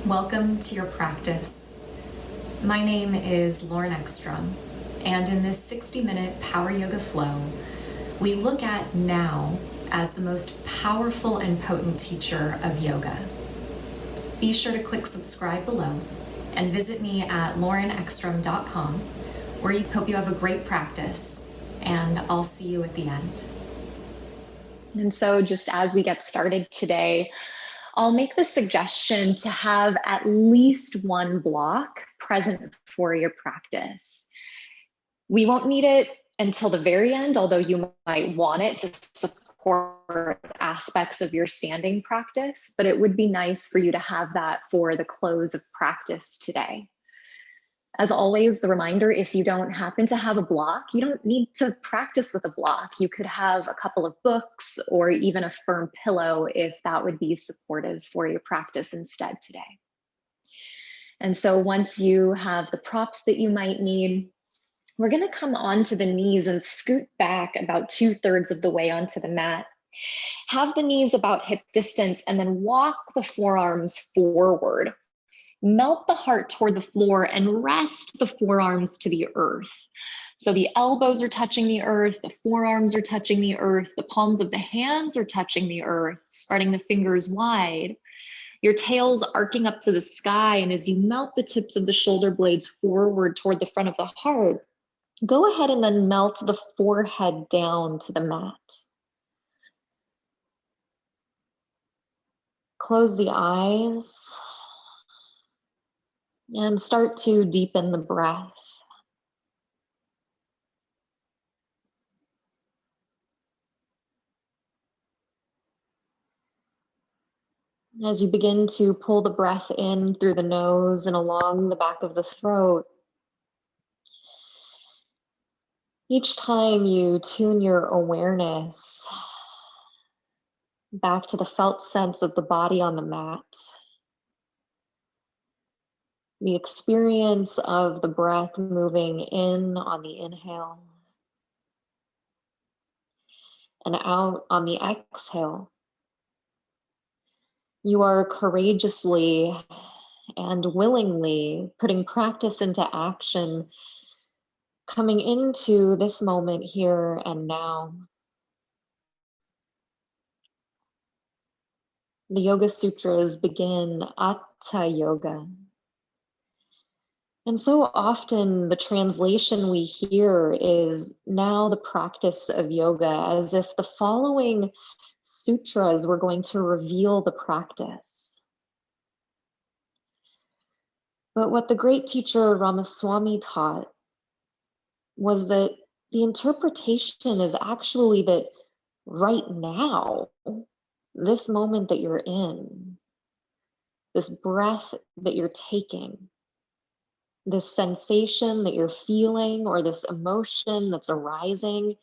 Welcome to your practice. My name is Lauren Eckstrom, and in this 60-minute power yoga flow, we look at now as the most powerful and potent teacher of yoga. Be sure to click subscribe below and visit me at laureneckstrom.com, where I hope you have a great practice, and I'll see you at the end. And so just as we get started today, I'll make the suggestion to have at least one block present for your practice. We won't need it until the very end, although you might want it to support aspects of your standing practice, but it would be nice for you to have that for the close of practice today. As always, the reminder, if you don't happen to have a block, you don't need to practice with a block. You could have a couple of books or even a firm pillow if that would be supportive for your practice instead today. And so once you have the props that you might need, we're going to come onto the knees and scoot back about 2/3 of the way onto the mat. Have the knees about hip distance and then walk the forearms forward. Melt the heart toward the floor and rest the forearms to the earth. So the elbows are touching the earth, the forearms are touching the earth, the palms of the hands are touching the earth, spreading the fingers wide. Your tail's arcing up to the sky, and as you melt the tips of the shoulder blades forward toward the front of the heart, go ahead and then melt the forehead down to the mat. Close the eyes and start to deepen the breath. As you begin to pull the breath in through the nose and along the back of the throat, each time you tune your awareness back to the felt sense of the body on the mat, the experience of the breath moving in on the inhale and out on the exhale. You are courageously and willingly putting practice into action, coming into this moment here and now. The Yoga Sutras begin Hatha Yoga. And so often the translation we hear is now the practice of yoga, as if the following sutras were going to reveal the practice. But what the great teacher Ramaswamy taught was that the interpretation is actually that right now, this moment that you're in, this breath that you're taking, this sensation that you're feeling or this emotion that's arising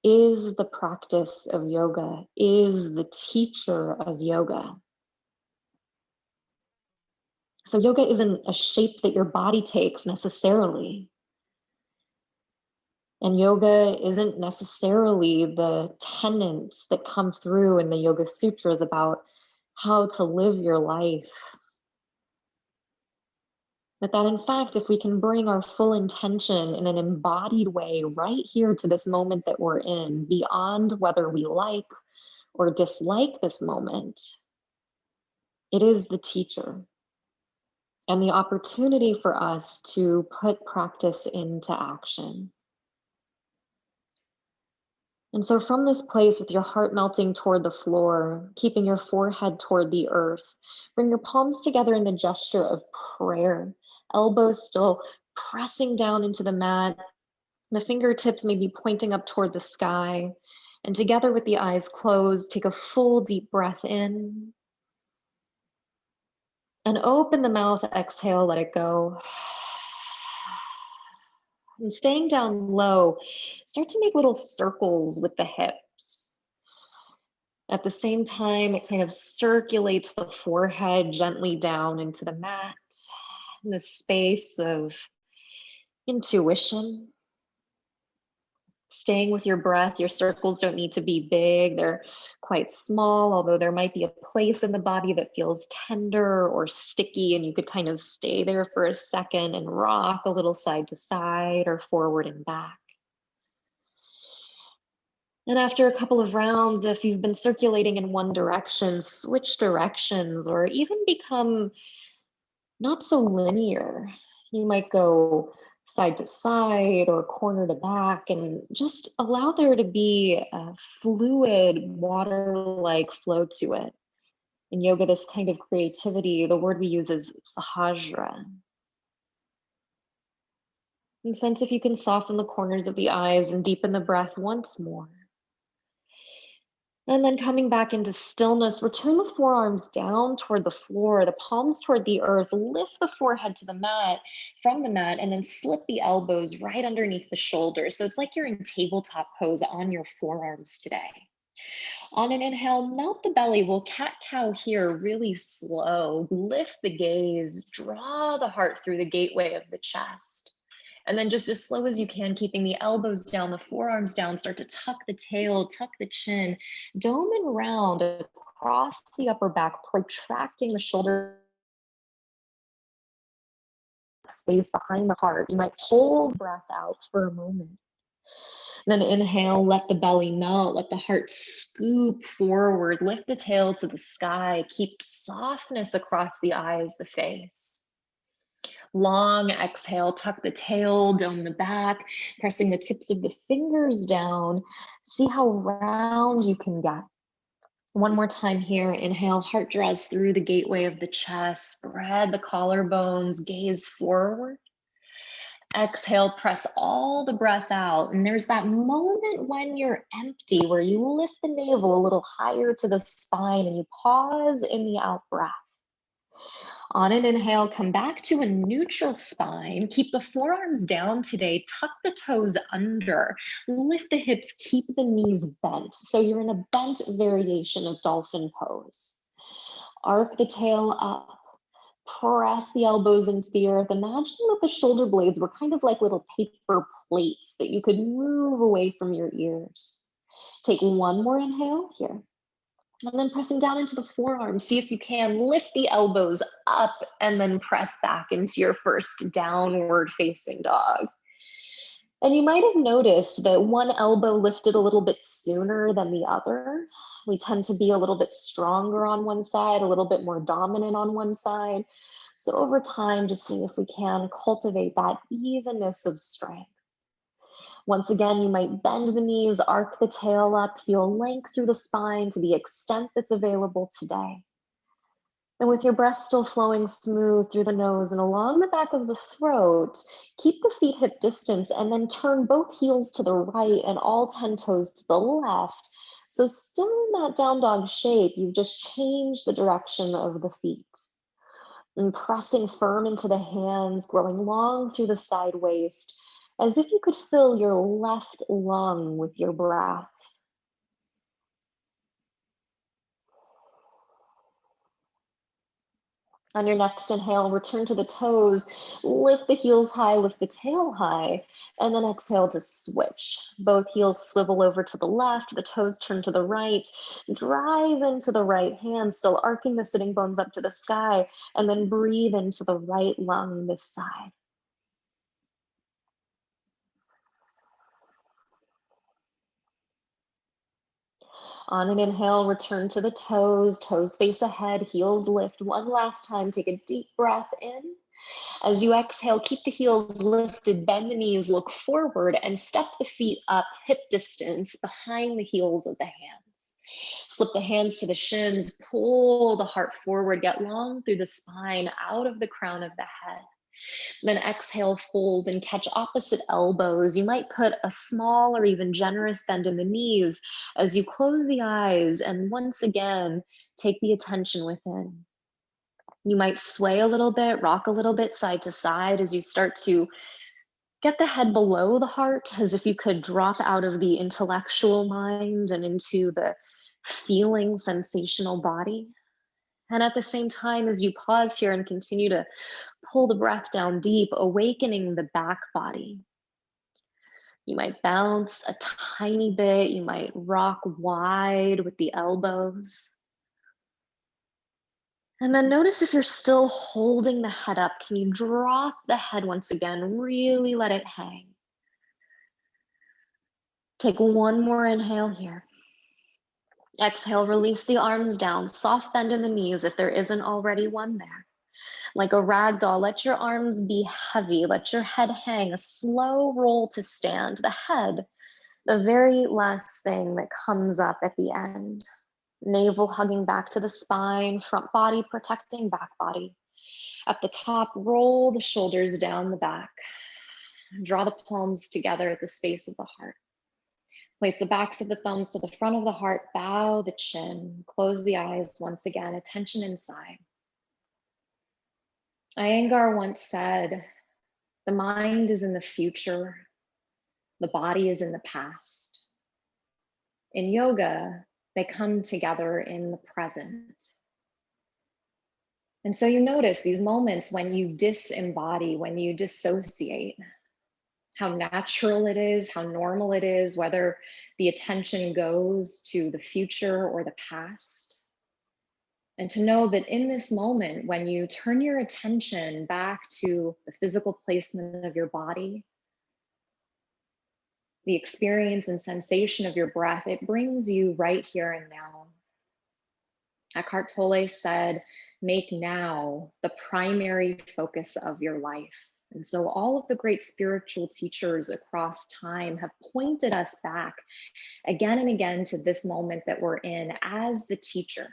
is the practice of yoga, is the teacher of yoga. So yoga isn't a shape that your body takes necessarily. And yoga isn't necessarily the tenets that come through in the Yoga Sutras about how to live your life. But that in fact, if we can bring our full intention in an embodied way right here to this moment that we're in, beyond whether we like or dislike this moment, it is the teacher and the opportunity for us to put practice into action. And so from this place, with your heart melting toward the floor, keeping your forehead toward the earth, bring your palms together in the gesture of prayer, elbows still pressing down into the mat, the fingertips maybe pointing up toward the sky, and together with the eyes closed, take a full deep breath in, and open the mouth, exhale, let it go. And staying down low, start to make little circles with the hips. At the same time, it kind of circulates the forehead gently down into the mat, in the space of intuition. Staying with your breath, your circles don't need to be big. They're quite small, although there might be a place in the body that feels tender or sticky, and you could kind of stay there for a second and rock a little side to side or forward and back. And after a couple of rounds, if you've been circulating in one direction, switch directions or even become not so linear. You might go side to side or corner to back and just allow there to be a fluid, water-like flow to it. In yoga, this kind of creativity, the word we use is sahajra. And sense if you can soften the corners of the eyes and deepen the breath once more. And then coming back into stillness, return the forearms down toward the floor, the palms toward the earth, lift the forehead to the mat, from the mat, and then slip the elbows right underneath the shoulders. So it's like you're in tabletop pose on your forearms today. On an inhale, melt the belly. We'll cat-cow here really slow. Lift the gaze, draw the heart through the gateway of the chest. And then just as slow as you can, keeping the elbows down, the forearms down, start to tuck the tail, tuck the chin, dome and round across the upper back, protracting the shoulder space behind the heart. You might hold breath out for a moment. Then inhale, let the belly melt, let the heart scoop forward, lift the tail to the sky, keep softness across the eyes, the face. Long exhale, tuck the tail, dome the back, pressing the tips of the fingers down. See how round you can get. One more time here. Inhale, heart draws through the gateway of the chest. Spread the collarbones, gaze forward. Exhale, press all the breath out. And there's that moment when you're empty, where you lift the navel a little higher to the spine and you pause in the out breath. On an inhale, come back to a neutral spine. Keep the forearms down today. Tuck the toes under. Lift the hips. Keep the knees bent. So you're in a bent variation of dolphin pose. Arc the tail up. Press the elbows into the earth. Imagine that the shoulder blades were kind of like little paper plates that you could move away from your ears. Take one more inhale here. And then pressing down into the forearms, see if you can lift the elbows up and then press back into your first downward facing dog. And you might have noticed that one elbow lifted a little bit sooner than the other. We tend to be a little bit stronger on one side, a little bit more dominant on one side. So over time, just seeing if we can cultivate that evenness of strength. Once again, you might bend the knees, arc the tail up, feel length through the spine to the extent that's available today. And with your breath still flowing smooth through the nose and along the back of the throat, keep the feet hip distance and then turn both heels to the right and all 10 toes to the left. So still in that down dog shape, you've just changed the direction of the feet. And pressing firm into the hands, growing long through the side waist, as if you could fill your left lung with your breath. On your next inhale, return to the toes, lift the heels high, lift the tail high, and then exhale to switch. Both heels swivel over to the left, the toes turn to the right, drive into the right hand, still arcing the sitting bones up to the sky, and then breathe into the right lung this side. On an inhale, return to the toes, toes face ahead, heels lift. One last time, take a deep breath in. As you exhale, keep the heels lifted, bend the knees, look forward, and step the feet up hip distance behind the heels of the hands. Slip the hands to the shins, pull the heart forward, get long through the spine, out of the crown of the head. Then exhale, fold and catch opposite elbows. You might put a small or even generous bend in the knees as you close the eyes and once again, take the attention within. You might sway a little bit, rock a little bit side to side as you start to get the head below the heart, as if you could drop out of the intellectual mind and into the feeling, sensational body. And at the same time, as you pause here and continue to pull the breath down deep, awakening the back body. You might bounce a tiny bit. You might rock wide with the elbows. And then notice if you're still holding the head up, can you drop the head once again? Really let it hang. Take one more inhale here. Exhale, release the arms down. Soft bend in the knees if there isn't already one there. Like a rag doll, let your arms be heavy. Let your head hang. A slow roll to stand. The head, the very last thing that comes up at the end. Navel hugging back to the spine, front body protecting back body. At the top, roll the shoulders down the back. Draw the palms together at the space of the heart. Place the backs of the thumbs to the front of the heart, bow the chin, close the eyes once again, attention inside. Iyengar once said, the mind is in the future, the body is in the past. In yoga, they come together in the present. And so you notice these moments when you disembody, when you dissociate, how natural it is, how normal it is, whether the attention goes to the future or the past. And to know that in this moment, when you turn your attention back to the physical placement of your body, the experience and sensation of your breath, it brings you right here and now. Eckhart Tolle said, make now the primary focus of your life. And so all of the great spiritual teachers across time have pointed us back again and again to this moment that we're in as the teacher,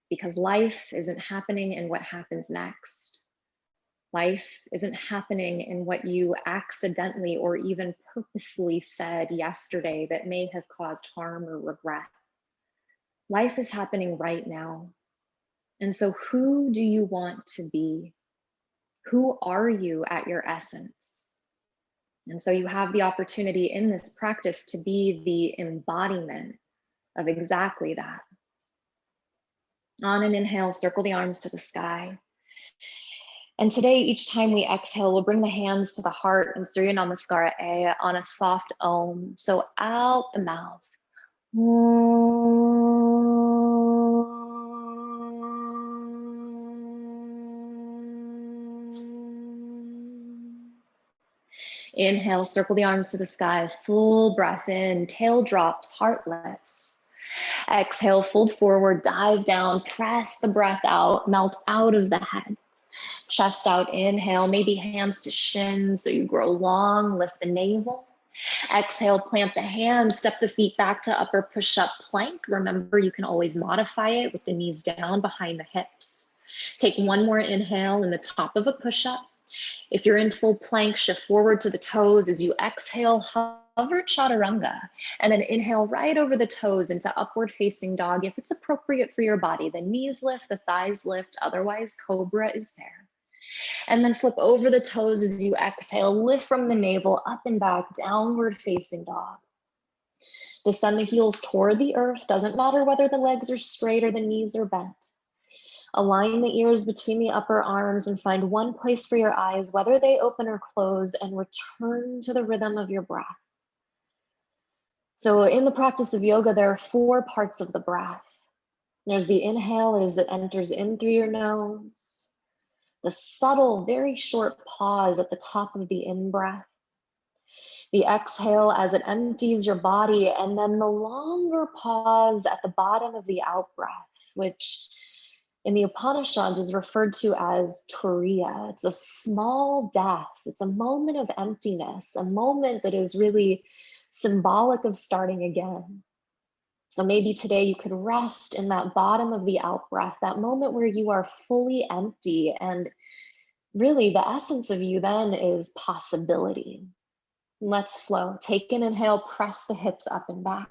because life isn't happening in what happens next. Life isn't happening in what you accidentally or even purposely said yesterday that may have caused harm or regret. Life is happening right now. And so who do you want to be? Who are you at your essence? And so you have the opportunity in this practice to be the embodiment of exactly that. On an inhale, circle the arms to the sky. And today, each time we exhale, we'll bring the hands to the heart and Surya Namaskara A on a soft Om. So out the mouth. Inhale, circle the arms to the sky, full breath in, tail drops, heart lifts. Exhale, fold forward, dive down, press the breath out, melt out of the head. Chest out, inhale, maybe hands to shins so you grow long, lift the navel. Exhale, plant the hands, step the feet back to upper push-up plank. Remember, you can always modify it with the knees down behind the hips. Take one more inhale in the top of a push-up. If you're in full plank, shift forward to the toes as you exhale, hover chaturanga, and then inhale right over the toes into upward facing dog. If it's appropriate for your body, the knees lift, the thighs lift, otherwise cobra is there. And then flip over the toes as you exhale, lift from the navel, up and back, downward facing dog. Descend the heels toward the earth, doesn't matter whether the legs are straight or the knees are bent. Align the ears between the upper arms and find one place for your eyes, whether they open or close, and return to the rhythm of your breath. So in the practice of yoga, there are 4 parts of the breath. There's the inhale as it enters in through your nose. The subtle, very short pause at the top of the in-breath. The exhale as it empties your body, and then the longer pause at the bottom of the out-breath, which in the Upanishads is referred to as turiya. It's a small death. It's a moment of emptiness, a moment that is really symbolic of starting again. So maybe today you could rest in that bottom of the out-breath, that moment where you are fully empty, and really the essence of you then is possibility. Let's flow. Take an inhale, press the hips up and back.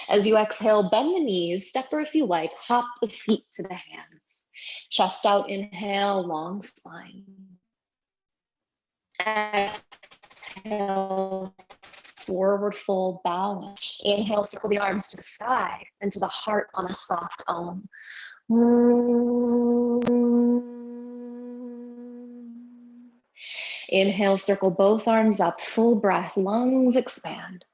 As you exhale, bend the knees, stepper if you like, hop the feet to the hands. Chest out, inhale, long spine. Exhale, forward fold, bow. Inhale, circle the arms to the sky and to the heart on a soft Om. Inhale, circle both arms up, full breath, lungs expand.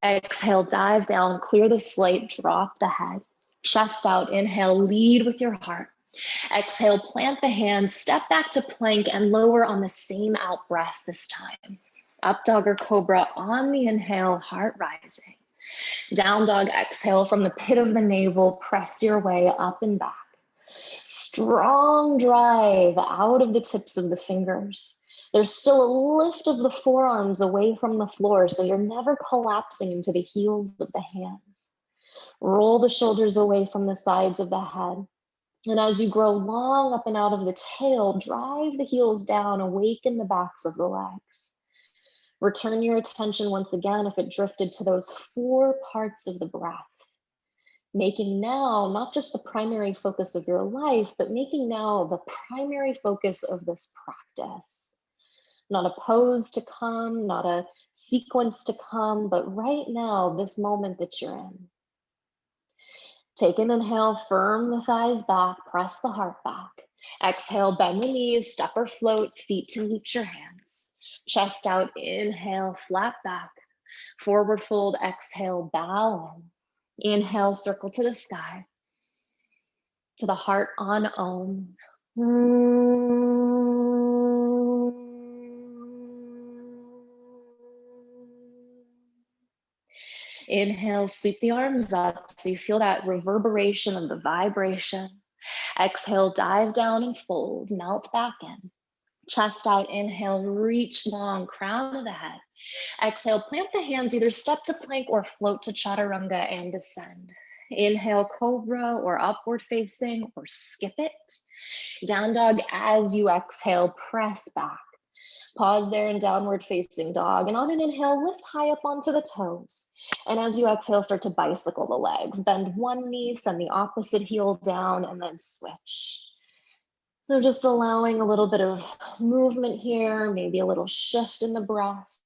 Exhale, dive down, clear the slate, drop the head. Chest out, inhale, lead with your heart. Exhale, plant the hands, step back to plank and lower on the same out breath this time. Up dog or cobra on the inhale, heart rising. Down dog, exhale from the pit of the navel, press your way up and back. Strong drive out of the tips of the fingers. There's still a lift of the forearms away from the floor, so you're never collapsing into the heels of the hands. Roll the shoulders away from the sides of the head. And as you grow long up and out of the tail, drive the heels down, awaken the backs of the legs. Return your attention once again, if it drifted, to those 4 parts of the breath. Making now not just the primary focus of your life, but making now the primary focus of this practice. Not a pose to come, not a sequence to come, but right now, this moment that you're in. Take an inhale, firm the thighs back, press the heart back. Exhale, bend the knees, step or float, feet to meet your hands. Chest out, inhale, flat back. Forward fold, exhale, bow in. Inhale, circle to the sky. To the heart on Om. Inhale, sweep the arms up so you feel that reverberation of the vibration. Exhale, dive down and fold, melt back in. Chest out, inhale, reach long, crown of the head. Exhale, plant the hands, either step to plank or float to chaturanga and descend. Inhale, cobra or upward facing or skip it. Down dog as you exhale, press back. Pause there in downward facing dog. And on an inhale, lift high up onto the toes. And as you exhale, start to bicycle the legs. Bend one knee, send the opposite heel down, and then switch. So just allowing a little bit of movement here, maybe a little shift in the breath.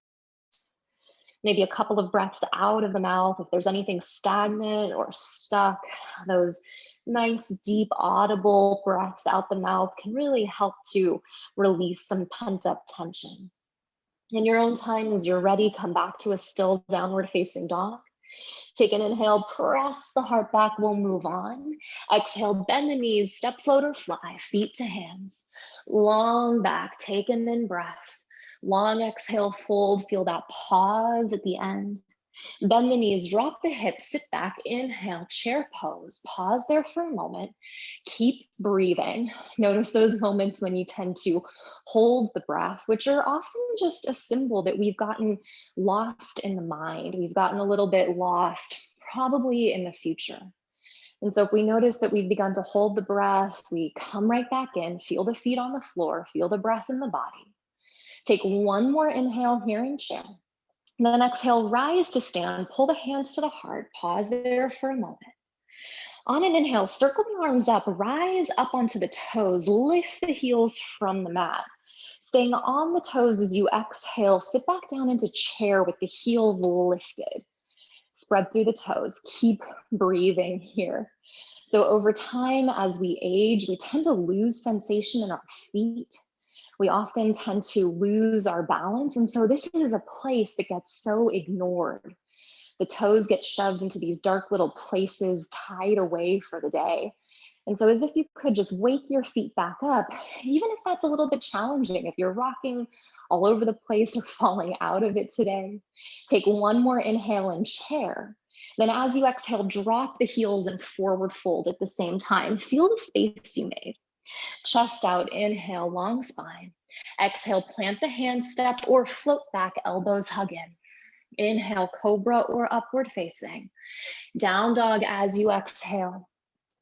Maybe a couple of breaths out of the mouth if there's anything stagnant or stuck. Those nice, deep, audible breaths out the mouth can really help to release some pent-up tension. In your own time, as you're ready, come back to a still downward facing dog. Take an inhale, press the heart back, we'll move on. Exhale, bend the knees, step, float, or fly, feet to hands. Long back, take an in breath. Long exhale, fold, feel that pause at the end. Bend the knees, drop the hips, sit back, inhale, chair pose. Pause there for a moment. Keep breathing. Notice those moments when you tend to hold the breath, which are often just a symbol that we've gotten lost in the mind. We've gotten a little bit lost, probably in the future. And so if we notice that we've begun to hold the breath, we come right back in, feel the feet on the floor, feel the breath in the body. Take one more inhale here in chair. And then exhale, rise to stand, pull the hands to the heart, pause there for a moment. On an inhale, circle the arms up, rise up onto the toes, lift the heels from the mat. Staying on the toes as you exhale, sit back down into chair with the heels lifted. Spread through the toes, keep breathing here. So over time, as we age, we tend to lose sensation in our feet. We often tend to lose our balance. And so this is a place that gets so ignored. The toes get shoved into these dark little places, tied away for the day. And so as if you could just wake your feet back up, even if that's a little bit challenging, if you're rocking all over the place or falling out of it today, take one more inhale in chair. Then as you exhale, drop the heels and forward fold at the same time. Feel the space you made. Chest out, inhale, long spine. Exhale, plant the hands, step or float back, elbows hug in. Inhale, cobra or upward facing. Down dog as you exhale.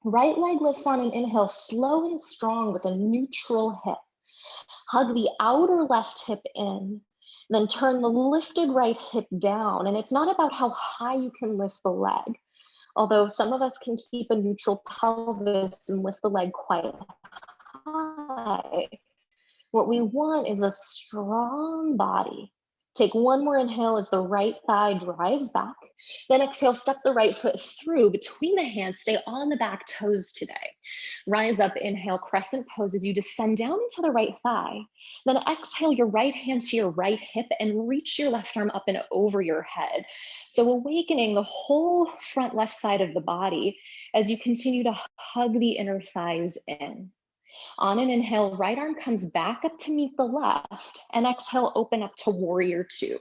Right leg lifts on an inhale, slow and strong with a neutral hip. Hug the outer left hip in, then turn the lifted right hip down. And it's not about how high you can lift the leg, although some of us can keep a neutral pelvis and lift the leg quite high. What we want is a strong body Take one more inhale as the right thigh drives back. Then exhale, step the right foot through between the hands. Stay on the back toes today. Rise up, inhale, crescent pose as you descend down into the right thigh. Then exhale your right hand to your right hip and reach your left arm up and over your head. So awakening the whole front left side of the body as you continue to hug the inner thighs in. On an inhale, right arm comes back up to meet the left, and exhale, open up to warrior two.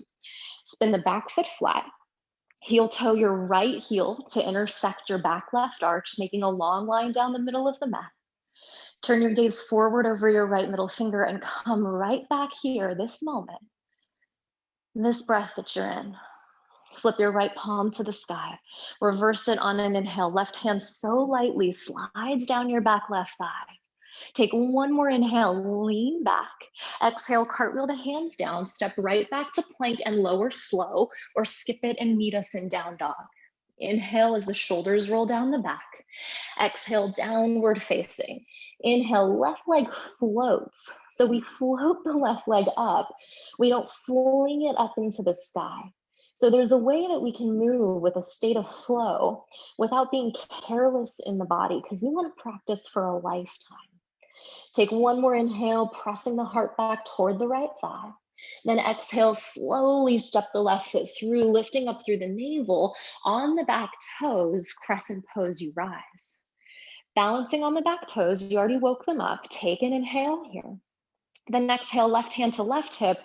Spin the back foot flat. Heel toe your right heel to intersect your back left arch, making a long line down the middle of the mat. Turn your gaze forward over your right middle finger and come right back here, this moment, this breath that you're in. Flip your right palm to the sky. Reverse it on an inhale. Left hand so lightly slides down your back left thigh. Take one more inhale, lean back. Exhale, cartwheel the hands down, step right back to plank and lower slow, or skip it and meet us in down dog. Inhale as the shoulders roll down the back. Exhale, downward facing. Inhale, left leg floats. So we float the left leg up. We don't fling it up into the sky. So there's a way that we can move with a state of flow without being careless in the body, because we want to practice for a lifetime. Take one more inhale, pressing the heart back toward the right thigh. Then exhale, slowly step the left foot through, lifting up through the navel. On the back toes, crescent pose, you rise. Balancing on the back toes, you already woke them up. Take an inhale here. Then exhale, left hand to left hip,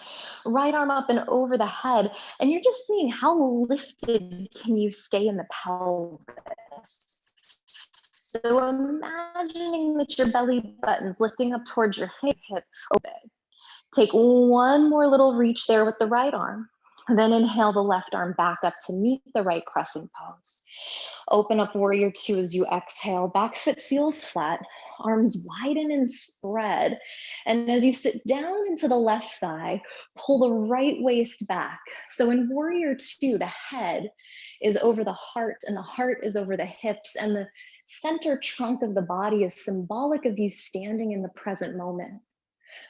right arm up and over the head. And you're just seeing how lifted can you stay in the pelvis. So imagining that your belly button's lifting up towards your hip open. Take one more little reach there with the right arm. Then inhale the left arm back up to meet the right crescent pose. Open up warrior two as you exhale. Back foot seals flat, arms widen and spread. And as you sit down into the left thigh, pull the right waist back. So in warrior two, the head is over the heart and the heart is over the hips, and the center trunk of the body is symbolic of you standing in the present moment.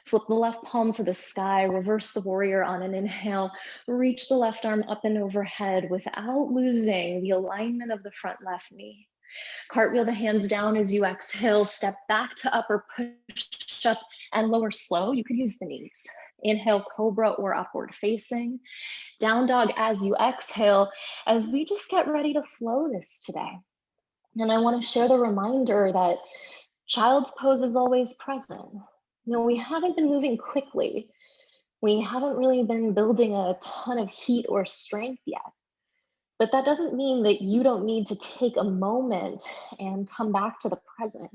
Flip the left palm to the sky, reverse the warrior on an inhale, reach the left arm up and overhead without losing the alignment of the front left knee. Cartwheel the hands down as you exhale, step back to upper push up and lower slow. You could use the knees. Inhale, cobra or upward facing. Down dog as you exhale, as we just get ready to flow this today. And I want to share the reminder that child's pose is always present. We haven't been moving quickly. We haven't really been building a ton of heat or strength yet. But that doesn't mean that you don't need to take a moment and come back to the present.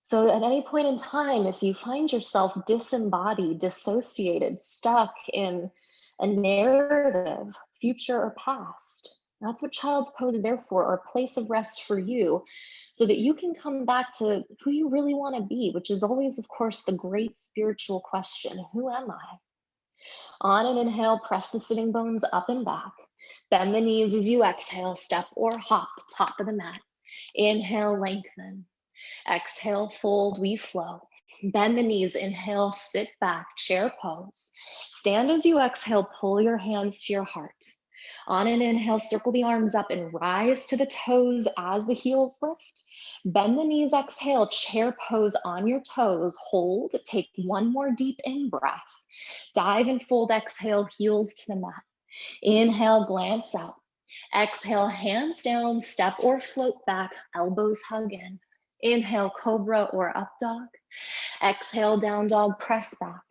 So at any point in time, if you find yourself disembodied, dissociated, stuck in a narrative, future or past, that's what child's pose is there for, or a place of rest for you, so that you can come back to who you really want to be, which is always, of course, the great spiritual question: who am I? On an inhale, press the sitting bones up and back. Bend the knees as you exhale, step or hop, top of the mat. Inhale, lengthen. Exhale, fold, we flow. Bend the knees, inhale, sit back, chair pose. Stand as you exhale, pull your hands to your heart. On an inhale, circle the arms up and rise to the toes as the heels lift. Bend the knees, exhale, chair pose on your toes. Hold, take one more deep in breath. Dive and fold, exhale, heels to the mat. Inhale, glance out. Exhale, hands down, step or float back, elbows hug in. Inhale, cobra or up dog. Exhale, down dog, press back.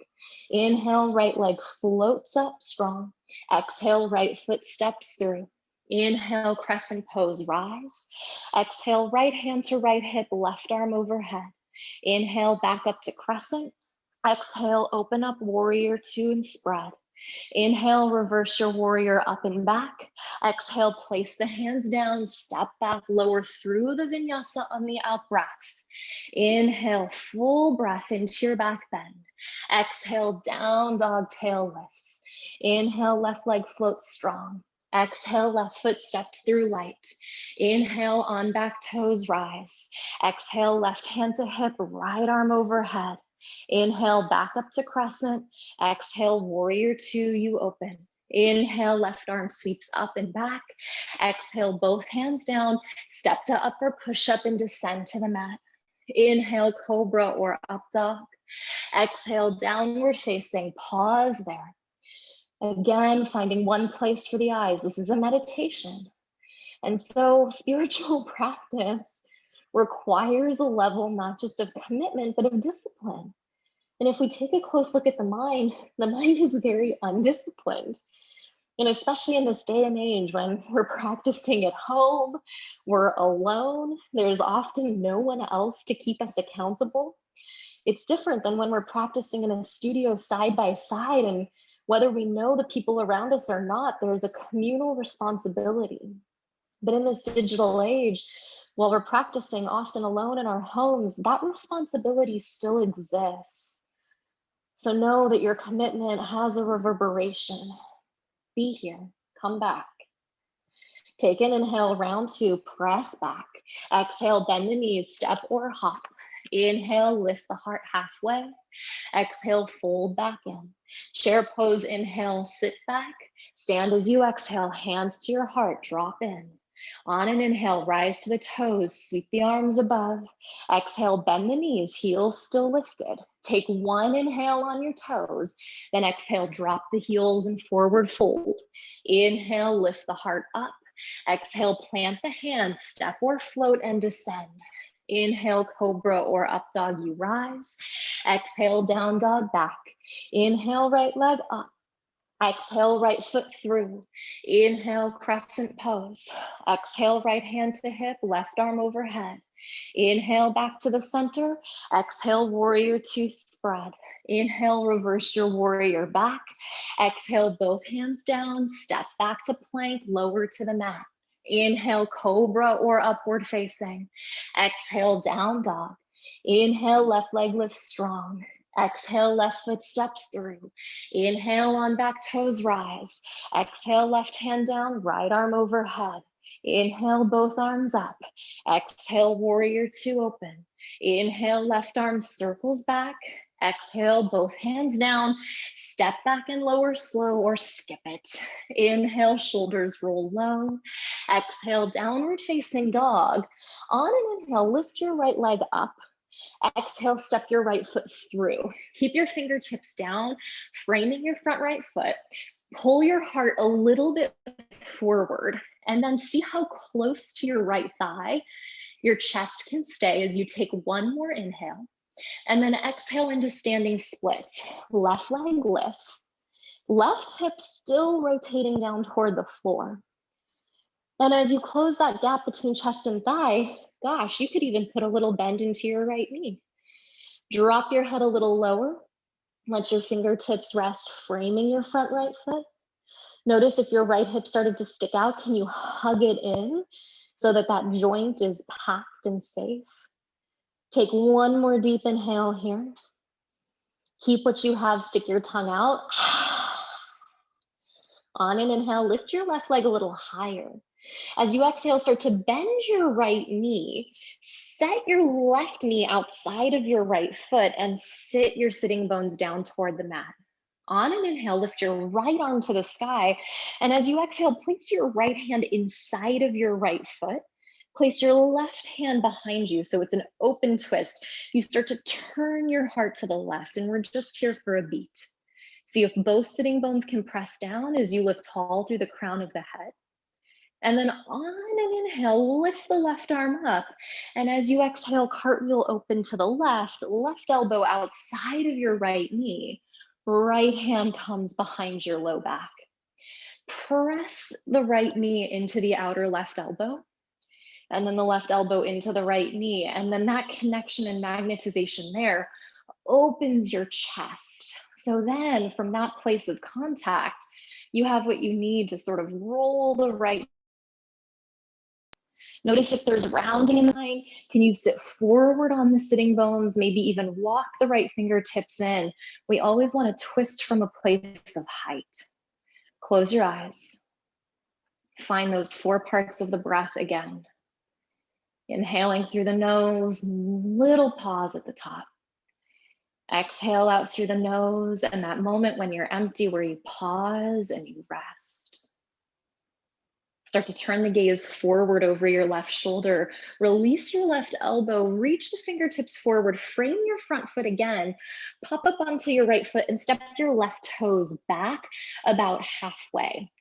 Inhale, right leg floats up strong. Exhale, right foot steps through. Inhale, crescent pose, rise. Exhale, right hand to right hip, left arm overhead. Inhale, back up to crescent. Exhale, open up warrior two and spread. Inhale, reverse your warrior up and back. Exhale, place the hands down, step back, lower through the vinyasa on the out breath. Inhale, full breath into your back bend. Exhale, down dog, tail lifts. Inhale, left leg floats strong. Exhale, left foot steps through light. Inhale, on back toes, rise. Exhale, left hand to hip, right arm overhead. Inhale, back up to crescent. Exhale, warrior two, you open. Inhale, left arm sweeps up and back. Exhale, both hands down. Step to upper push-up and descend to the mat. Inhale, cobra or up dog. Exhale, downward facing. Pause there. Again, finding one place for the eyes. This is a meditation. And so spiritual practice requires a level not just of commitment, but of discipline. And if we take a close look at the mind is very undisciplined. And especially in this day and age when we're practicing at home, we're alone, there's often no one else to keep us accountable. It's different than when we're practicing in a studio side by side, and whether we know the people around us or not, there's a communal responsibility. But in this digital age, while we're practicing often alone in our homes, that responsibility still exists. So know that your commitment has a reverberation. Be here, come back. Take an inhale, round two, press back. Exhale, bend the knees, step or hop. Inhale, lift the heart halfway. Exhale, fold back in. Chair pose, inhale, sit back. Stand as you exhale, hands to your heart, drop in. On an inhale, rise to the toes, sweep the arms above. Exhale, bend the knees, heels still lifted. Take one inhale on your toes, then exhale, drop the heels and forward fold. Inhale, lift the heart up. Exhale, plant the hands, step or float and descend. Inhale, cobra or up dog, you rise. Exhale, down dog, back. Inhale, right leg up. Exhale, right foot through. Inhale, crescent pose. Exhale, right hand to hip, left arm overhead. Inhale, back to the center. Exhale, warrior two, spread. Inhale, reverse your warrior back. Exhale, both hands down, step back to plank, lower to the mat. Inhale, cobra or upward facing. Exhale, down dog. Inhale, left leg lifts strong. Exhale, left foot steps through. Inhale, on back toes rise. Exhale, left hand down, right arm overhead. Inhale, both arms up. Exhale, warrior two, open. Inhale, left arm circles back. Exhale, both hands down. Step back and lower slow or skip it. Inhale, shoulders roll low. Exhale, downward facing dog. On an inhale, lift your right leg up. Exhale, step your right foot through. Keep your fingertips down, framing your front right foot. Pull your heart a little bit forward, and then see how close to your right thigh your chest can stay as you take one more inhale. And then exhale into standing splits. Left leg lifts. Left hip still rotating down toward the floor. And as you close that gap between chest and thigh, gosh, you could even put a little bend into your right knee. Drop your head a little lower. Let your fingertips rest, framing your front right foot. Notice if your right hip started to stick out, can you hug it in so that that joint is packed and safe? Take one more deep inhale here. Keep what you have, stick your tongue out. On an inhale, lift your left leg a little higher. As you exhale, start to bend your right knee. Set your left knee outside of your right foot and sit your sitting bones down toward the mat. On an inhale, lift your right arm to the sky. And as you exhale, place your right hand inside of your right foot. Place your left hand behind you so it's an open twist. You start to turn your heart to the left, and we're just here for a beat. See if both sitting bones can press down as you lift tall through the crown of the head. And then on an inhale, lift the left arm up. And as you exhale, cartwheel open to the left elbow outside of your right knee. Right hand comes behind your low back. Press the right knee into the outer left elbow. And then the left elbow into the right knee. And then that connection and magnetization there opens your chest. So then from that place of contact, you have what you need to sort of roll the right. Notice if there's rounding in the line, can you sit forward on the sitting bones, maybe even walk the right fingertips in? We always want to twist from a place of height. Close your eyes. Find those 4 parts of the breath again. Inhaling through the nose, little pause at the top. Exhale out through the nose, and that moment when you're empty where you pause and you rest. Start to turn the gaze forward over your left shoulder. Release your left elbow, reach the fingertips forward, frame your front foot again, pop up onto your right foot and step your left toes back about halfway.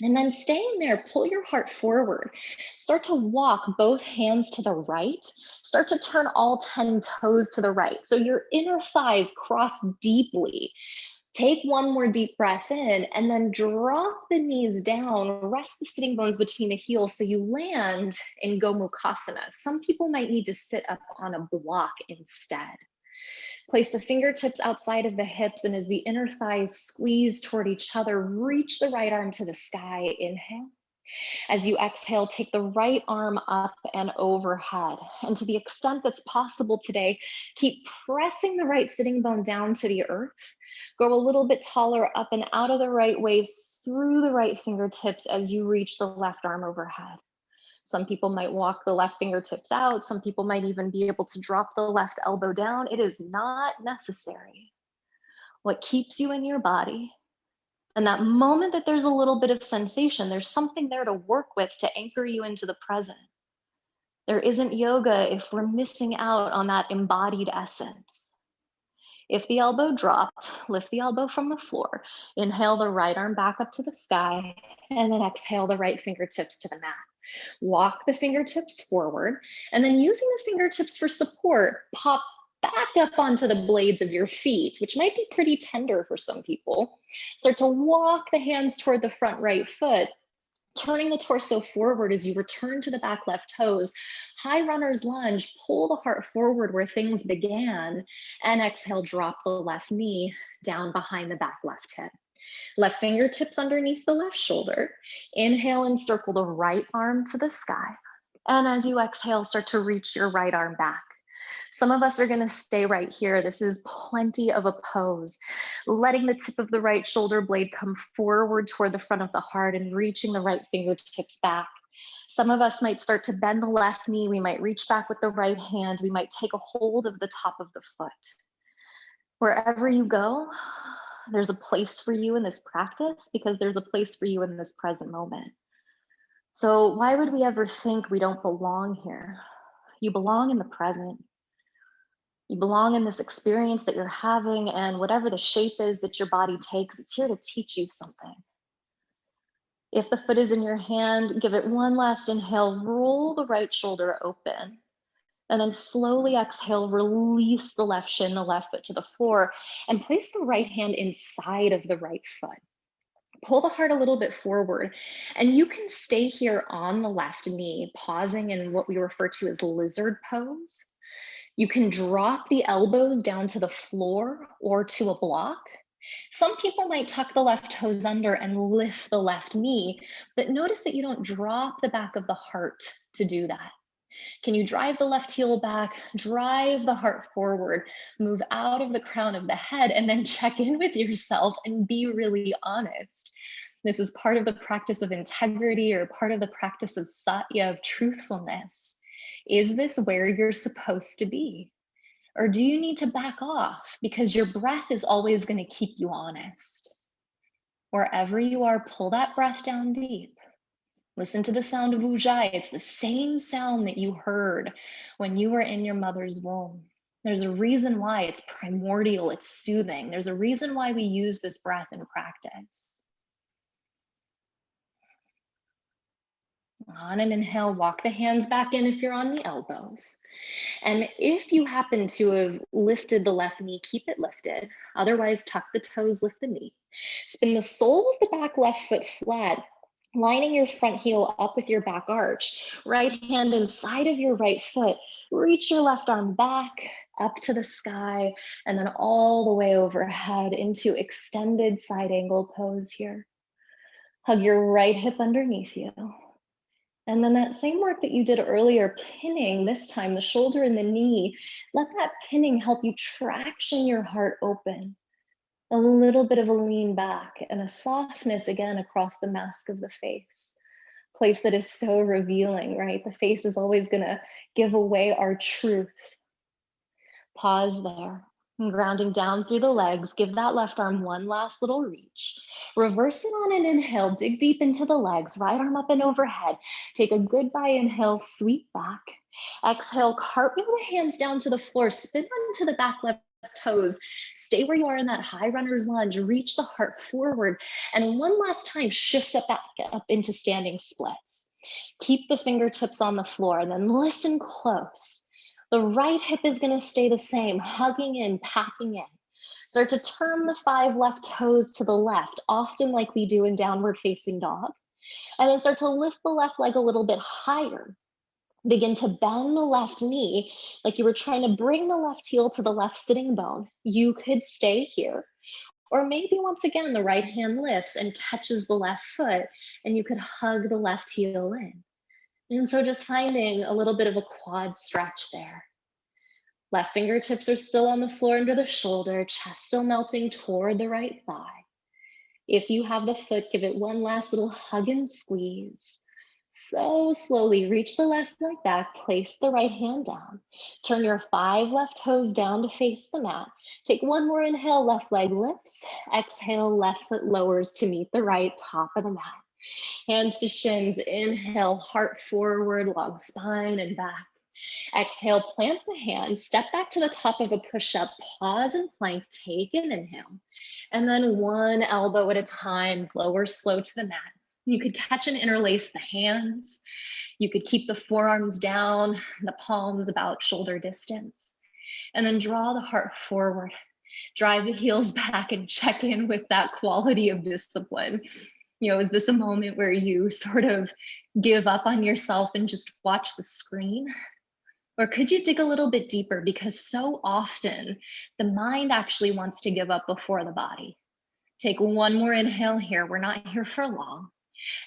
And then staying there, pull your heart forward. Start to walk both hands to the right. Start to turn all 10 toes to the right. So your inner thighs cross deeply. Take one more deep breath in and then drop the knees down. Rest the sitting bones between the heels so you land in Gomukhasana. Some people might need to sit up on a block instead. Place the fingertips outside of the hips, and as the inner thighs squeeze toward each other, reach the right arm to the sky. Inhale. As you exhale, take the right arm up and overhead. And to the extent that's possible today, keep pressing the right sitting bone down to the earth. Go a little bit taller up and out of the right waist through the right fingertips as you reach the left arm overhead. Some people might walk the left fingertips out. Some people might even be able to drop the left elbow down. It is not necessary. What keeps you in your body, and that moment that there's a little bit of sensation, there's something there to work with to anchor you into the present. There isn't yoga if we're missing out on that embodied essence. If the elbow dropped, lift the elbow from the floor. Inhale the right arm back up to the sky, and then exhale the right fingertips to the mat. Walk the fingertips forward, and then using the fingertips for support, pop back up onto the blades of your feet, which might be pretty tender for some people. Start to walk the hands toward the front right foot, turning the torso forward as you return to the back left toes. High runner's lunge, pull the heart forward where things began, and exhale, drop the left knee down behind the back left hip. Left fingertips underneath the left shoulder. Inhale and circle the right arm to the sky. And as you exhale, start to reach your right arm back. Some of us are going to stay right here. This is plenty of a pose. Letting the tip of the right shoulder blade come forward toward the front of the heart and reaching the right fingertips back. Some of us might start to bend the left knee. We might reach back with the right hand. We might take a hold of the top of the foot. Wherever you go, there's a place for you in this practice because there's a place for you in this present moment. So why would we ever think we don't belong here? You belong in the present. You belong in this experience that you're having, and whatever the shape is that your body takes, it's here to teach you something. If the foot is in your hand, give it one last inhale, roll the right shoulder open. And then slowly exhale, release the left shin, the left foot to the floor, and place the right hand inside of the right foot. Pull the heart a little bit forward, and you can stay here on the left knee, pausing in what we refer to as lizard pose. You can drop the elbows down to the floor or to a block. Some people might tuck the left toes under and lift the left knee, but notice that you don't drop the back of the heart to do that. Can you drive the left heel back, drive the heart forward, move out of the crown of the head, and then check in with yourself and be really honest. This is part of the practice of integrity or part of the practice of satya, of truthfulness. Is this where you're supposed to be? Or do you need to back off because your breath is always going to keep you honest? Wherever you are, pull that breath down deep. Listen to the sound of ujjayi. It's the same sound that you heard when you were in your mother's womb. There's a reason why it's primordial, it's soothing. There's a reason why we use this breath in practice. On an inhale, walk the hands back in if you're on the elbows. And if you happen to have lifted the left knee, keep it lifted. Otherwise, tuck the toes, lift the knee. Spin the sole of the back left foot flat, lining your front heel up with your back arch. Right hand inside of your right foot. Reach your left arm back up to the sky and then all the way overhead into extended side angle pose here. Hug your right hip underneath you. And then that same work that you did earlier, pinning, this time the shoulder and the knee, let that pinning help you traction your heart open. A little bit of a lean back and a softness again across the mask of the face. Place that is so revealing, right? The face is always gonna give away our truth. Pause there. And grounding down through the legs, give that left arm one last little reach. Reverse it on an inhale, dig deep into the legs, right arm up and overhead. Take a goodbye inhale, sweep back. Exhale, cartwheel the hands down to the floor, spin onto the back left toes. Stay where you are in that high runner's lunge, reach the heart forward. And one last time, shift back up into standing splits. Keep the fingertips on the floor and then listen close. The right hip is going to stay the same, hugging in, packing in. Start to turn the 5 left toes to the left, often like we do in downward facing dog. And then start to lift the left leg a little bit higher. Begin to bend the left knee like you were trying to bring the left heel to the left sitting bone. You could stay here. Or maybe once again, the right hand lifts and catches the left foot, and you could hug the left heel in. And so just finding a little bit of a quad stretch there. Left fingertips are still on the floor under the shoulder, chest still melting toward the right thigh. If you have the foot, give it one last little hug and squeeze. So slowly reach the left leg back, place the right hand down. Turn your 5 left toes down to face the mat. Take one more inhale, left leg lifts. Exhale, left foot lowers to meet the right, top of the mat. Hands to shins, inhale, heart forward, long spine and back. Exhale, plant the hands, step back to the top of a push-up, pause and plank, take an inhale. And then one elbow at a time, lower slow to the mat. You could catch and interlace the hands. You could keep the forearms down, the palms about shoulder distance. And then draw the heart forward. Drive the heels back and check in with that quality of discipline. Is this a moment where you sort of give up on yourself and just watch the screen? Or could you dig a little bit deeper? Because so often the mind actually wants to give up before the body. Take one more inhale here. We're not here for long.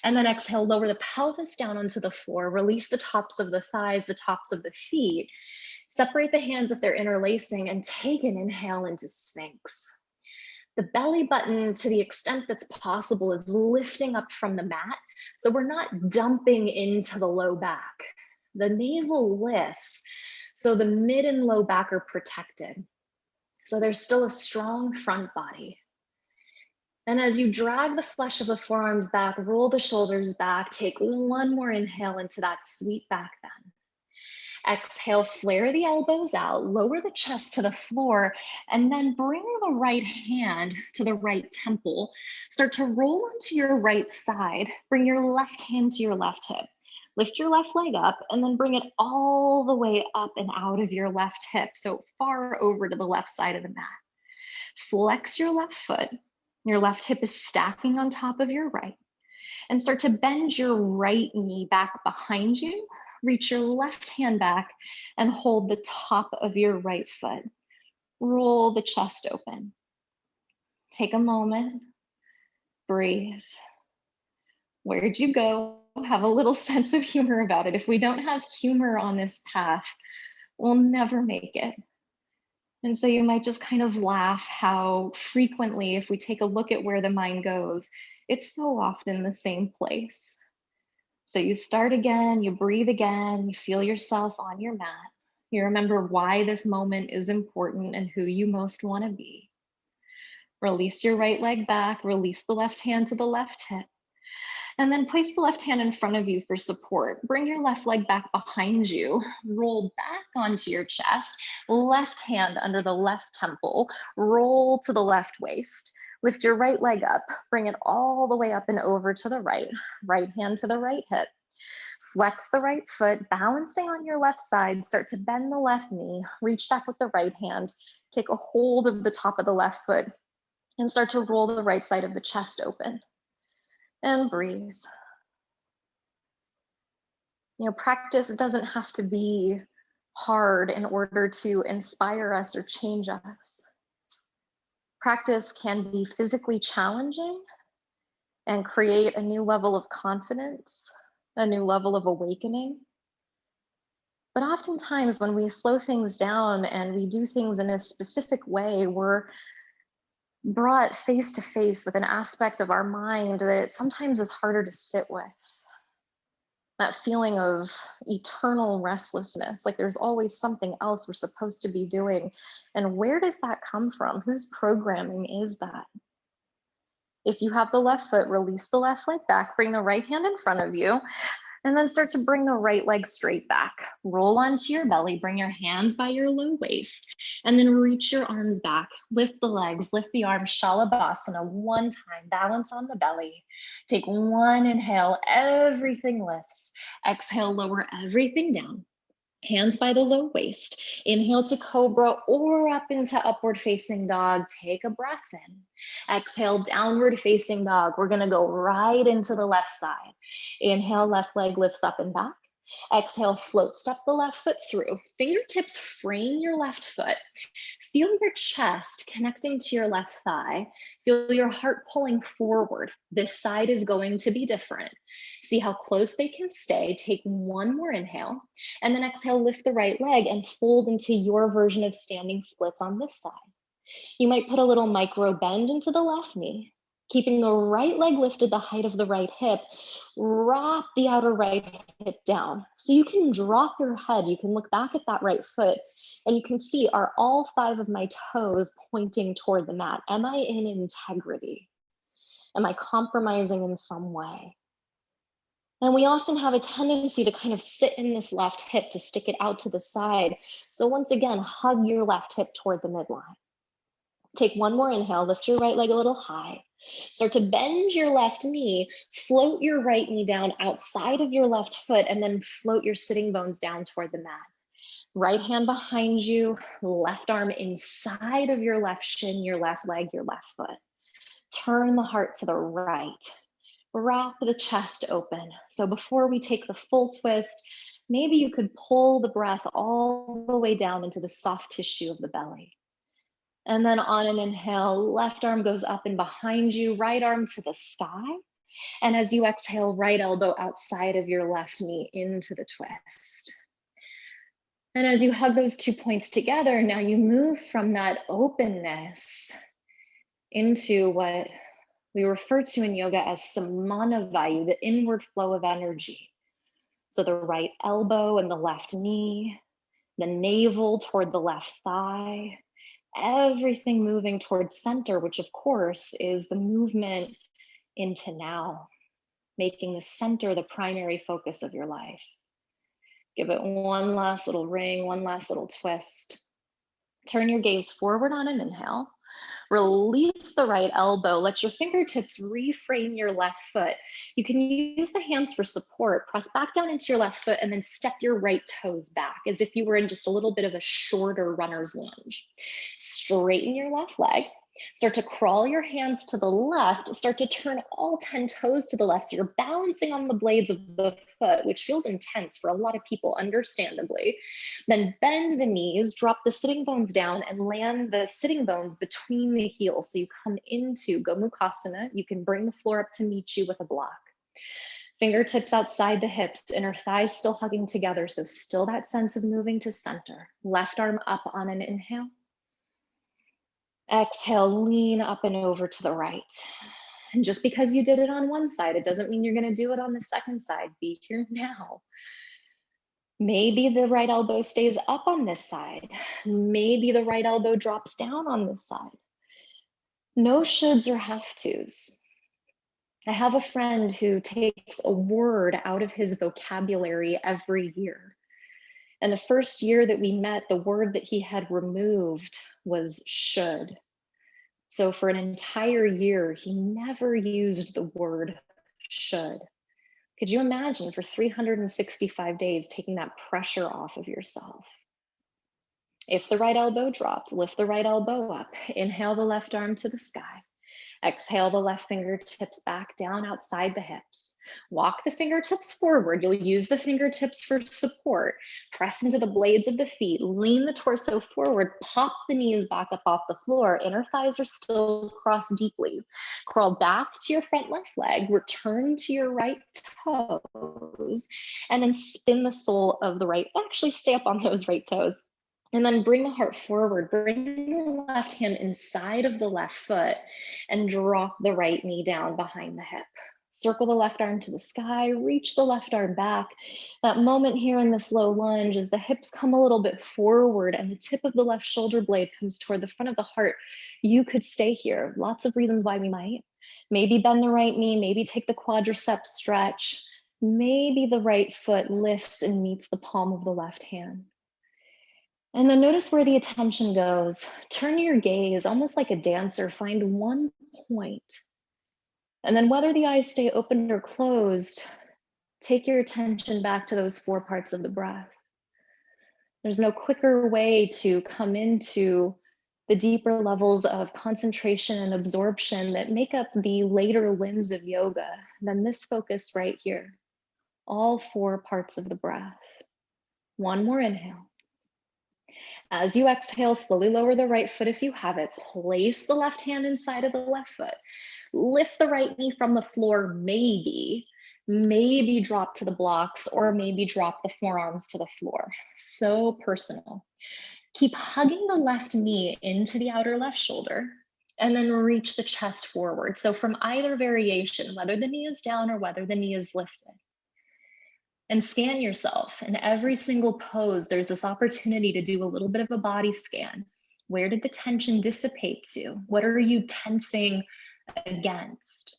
And then exhale, lower the pelvis down onto the floor. Release the tops of the thighs, the tops of the feet. Separate the hands if they're interlacing and take an inhale into Sphinx. The belly button, to the extent that's possible, is lifting up from the mat. So we're not dumping into the low back. The navel lifts, so the mid and low back are protected. So there's still a strong front body. And as you drag the flesh of the forearms back, roll the shoulders back, take one more inhale into that sweet back bend. Exhale, flare the elbows out, lower the chest to the floor, and then bring the right hand to the right temple. Start to roll onto your right side. Bring your left hand to your left hip. Lift your left leg up and then bring it all the way up and out of your left hip, so far over to the left side of the mat. Flex your left foot. Your left hip is stacking on top of your right. And start to bend your right knee back behind you. Reach your left hand back and hold the top of your right foot. Roll the chest open. Take a moment. Breathe. Where'd you go? Have a little sense of humor about it. If we don't have humor on this path, we'll never make it. And so you might just kind of laugh how frequently, if we take a look at where the mind goes, it's so often the same place. So you start again, you breathe again, you feel yourself on your mat. You remember why this moment is important and who you most want to be. Release your right leg back, release the left hand to the left hip. And then place the left hand in front of you for support. Bring your left leg back behind you. Roll back onto your chest. Left hand under the left temple. Roll to the left waist. Lift your right leg up. Bring it all the way up and over to the right. Right hand to the right hip. Flex the right foot, balancing on your left side. Start to bend the left knee. Reach back with the right hand. Take a hold of the top of the left foot and start to roll the right side of the chest open. And breathe. Practice doesn't have to be hard in order to inspire us or change us. Practice can be physically challenging and create a new level of confidence, a new level of awakening. But oftentimes when we slow things down and we do things in a specific way, we're brought face to face with an aspect of our mind that sometimes is harder to sit with. that feeling of eternal restlessness, like there's always something else we're supposed to be doing. And where does that come from? Whose programming is that? If you have the left foot, release the left leg back, bring the right hand in front of you, and then start to bring the right leg straight back. Roll onto your belly, bring your hands by your low waist, and then reach your arms back. Lift the legs, lift the arms, Shalabhasana, one time, balance on the belly. Take one inhale, everything lifts. Exhale, lower everything down. Hands by the low waist. Inhale to cobra or up into upward facing dog. Take a breath in. Exhale, downward facing dog. We're gonna go right into the left side. Inhale, left leg lifts up and back. Exhale, float step the left foot through. Fingertips frame your left foot. Feel your chest connecting to your left thigh. Feel your heart pulling forward. This side is going to be different. See how close they can stay. Take one more inhale, and then exhale, lift the right leg and fold into your version of standing splits on this side. You might put a little micro bend into the left knee, keeping the right leg lifted the height of the right hip. Wrap the outer right hip down. So you can drop your head. You can look back at that right foot and you can see, are all 5 of my toes pointing toward the mat? Am I in integrity? Am I compromising in some way? And we often have a tendency to kind of sit in this left hip to stick it out to the side. So once again, hug your left hip toward the midline. Take one more inhale, lift your right leg a little high. Start to bend your left knee, float your right knee down outside of your left foot, and then float your sitting bones down toward the mat. Right hand behind you, left arm inside of your left shin, your left leg, your left foot. Turn the heart to the right. Wrap the chest open. So before we take the full twist, maybe you could pull the breath all the way down into the soft tissue of the belly. And then on an inhale, left arm goes up and behind you, right arm to the sky. And as you exhale, right elbow outside of your left knee into the twist. And as you hug those 2 points together, now you move from that openness into what we refer to in yoga as samana vayu, the inward flow of energy. So the right elbow and the left knee, the navel toward the left thigh, everything moving towards center, which of course is the movement into now, making the center the primary focus of your life. Give it one last little ring, one last little twist. Turn your gaze forward on an inhale. Release the right elbow. Let your fingertips reframe your left foot. You can use the hands for support. Press back down into your left foot and then step your right toes back as if you were in just a little bit of a shorter runner's lunge. Straighten your left leg. Start to crawl your hands to the left. Start to turn all 10 toes to the left. So you're balancing on the blades of the foot, which feels intense for a lot of people, understandably. Then bend the knees, drop the sitting bones down and land the sitting bones between the heels. So you come into Gomukhasana. You can bring the floor up to meet you with a block. Fingertips outside the hips, inner thighs still hugging together. So still that sense of moving to center. Left arm up on an inhale. Exhale, lean up and over to the right. And just because you did it on one side, it doesn't mean you're going to do it on the second side. Be here now. Maybe the right elbow stays up on this side. Maybe the right elbow drops down on this side. No shoulds or have tos. I have a friend who takes a word out of his vocabulary every year. And the first year that we met, the word that he had removed was should. So for an entire year, he never used the word should. Could you imagine for 365 days taking that pressure off of yourself? If the right elbow dropped, lift the right elbow up. Inhale the left arm to the sky. Exhale the left fingertips back down outside the hips. Walk the fingertips forward. You'll use the fingertips for support. Press into the blades of the feet. Lean the torso forward. Pop the knees back up off the floor. Inner thighs are still crossed deeply. Crawl back to your front left leg. Return to your right toes. And then spin the sole of the right. Actually, stay up on those right toes. And then bring the heart forward, bring the left hand inside of the left foot and drop the right knee down behind the hip. Circle the left arm to the sky, reach the left arm back. That moment here in this low lunge as the hips come a little bit forward and the tip of the left shoulder blade comes toward the front of the heart, you could stay here. Lots of reasons why we might. Maybe bend the right knee, maybe take the quadriceps stretch, maybe the right foot lifts and meets the palm of the left hand. And then notice where the attention goes. Turn your gaze almost like a dancer, find one point. And then whether the eyes stay open or closed, take your attention back to those 4 parts of the breath. There's no quicker way to come into the deeper levels of concentration and absorption that make up the later limbs of yoga than this focus right here. All 4 parts of the breath. One more inhale. As you exhale, slowly lower the right foot if you have it. Place the left hand inside of the left foot. Lift the right knee from the floor, maybe drop to the blocks, or maybe drop the forearms to the floor. So personal. Keep hugging the left knee into the outer left shoulder, and then reach the chest forward. So from either variation, whether the knee is down or whether the knee is lifted. And scan yourself. In every single pose, there's this opportunity to do a little bit of a body scan. Where did the tension dissipate to? What are you tensing against?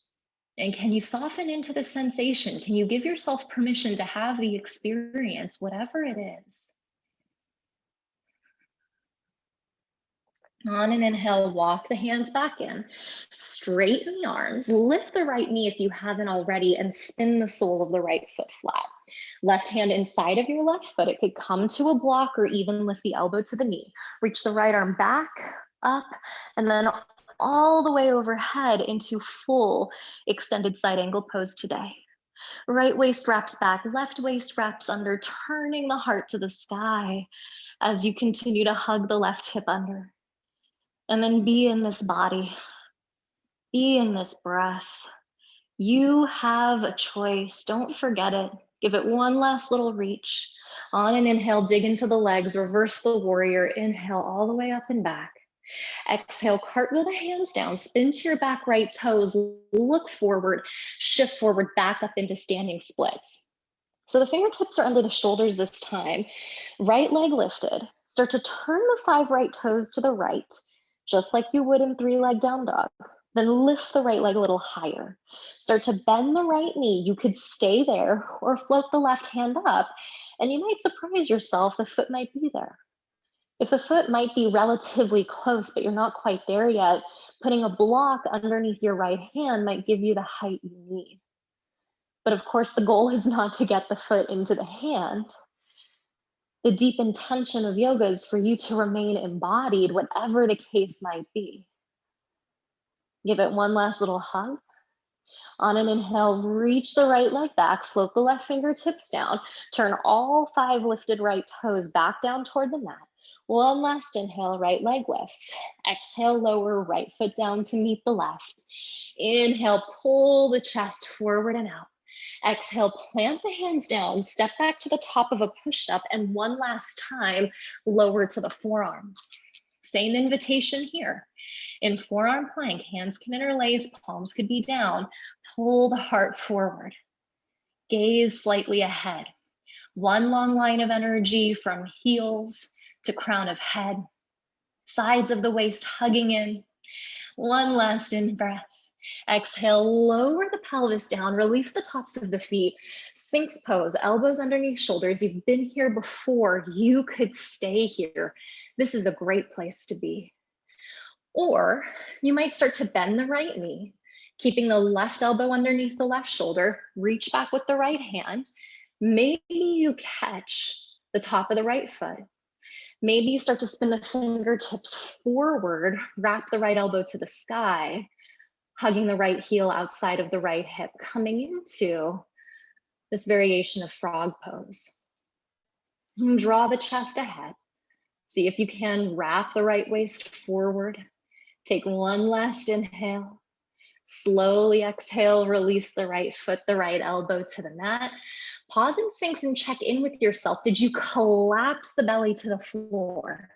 And can you soften into the sensation? Can you give yourself permission to have the experience, whatever it is? On an inhale, walk the hands back in, straighten the arms, lift the right knee if you haven't already, and spin the sole of the right foot flat. Left hand inside of your left foot. It could come to a block or even lift the elbow to the knee. Reach the right arm back, up, and then all the way overhead into full extended side angle pose today. Right waist wraps back, left waist wraps under, turning the heart to the sky as you continue to hug the left hip under. And then be in this body, be in this breath. You have a choice, don't forget it. Give it one last little reach. On an inhale, dig into the legs, reverse the warrior, inhale all the way up and back. Exhale, cartwheel the hands down, spin to your back right toes, look forward, shift forward, back up into standing splits. So the fingertips are under the shoulders this time. Right leg lifted. Start to turn the 5 right toes to the right, just like you would in 3-leg down dog. Then lift the right leg a little higher. Start to bend the right knee. You could stay there or float the left hand up, and you might surprise yourself, the foot might be there. If the foot might be relatively close, but you're not quite there yet, putting a block underneath your right hand might give you the height you need. But of course, the goal is not to get the foot into the hand. The deep intention of yoga is for you to remain embodied, whatever the case might be. Give it one last little hug. On an inhale, reach the right leg back, float the left fingertips down, turn all 5 lifted right toes back down toward the mat. One last inhale, right leg lifts. Exhale, lower right foot down to meet the left. Inhale, pull the chest forward and out. Exhale, plant the hands down, step back to the top of a push-up, and one last time, lower to the forearms. Same invitation here. In forearm plank, hands can interlace, palms could be down. Pull the heart forward. Gaze slightly ahead. One long line of energy from heels to crown of head. Sides of the waist hugging in. One last in-breath. Exhale, lower the pelvis down, release the tops of the feet. Sphinx pose, elbows underneath shoulders. You've been here before. You could stay here. This is a great place to be. Or you might start to bend the right knee, keeping the left elbow underneath the left shoulder. Reach back with the right hand. Maybe you catch the top of the right foot. Maybe you start to spin the fingertips forward, wrap the right elbow to the sky, hugging the right heel outside of the right hip, coming into this variation of frog pose. And draw the chest ahead. See if you can wrap the right waist forward. Take one last inhale. Slowly exhale, release the right foot, the right elbow to the mat. Pause in Sphinx and check in with yourself. Did you collapse the belly to the floor?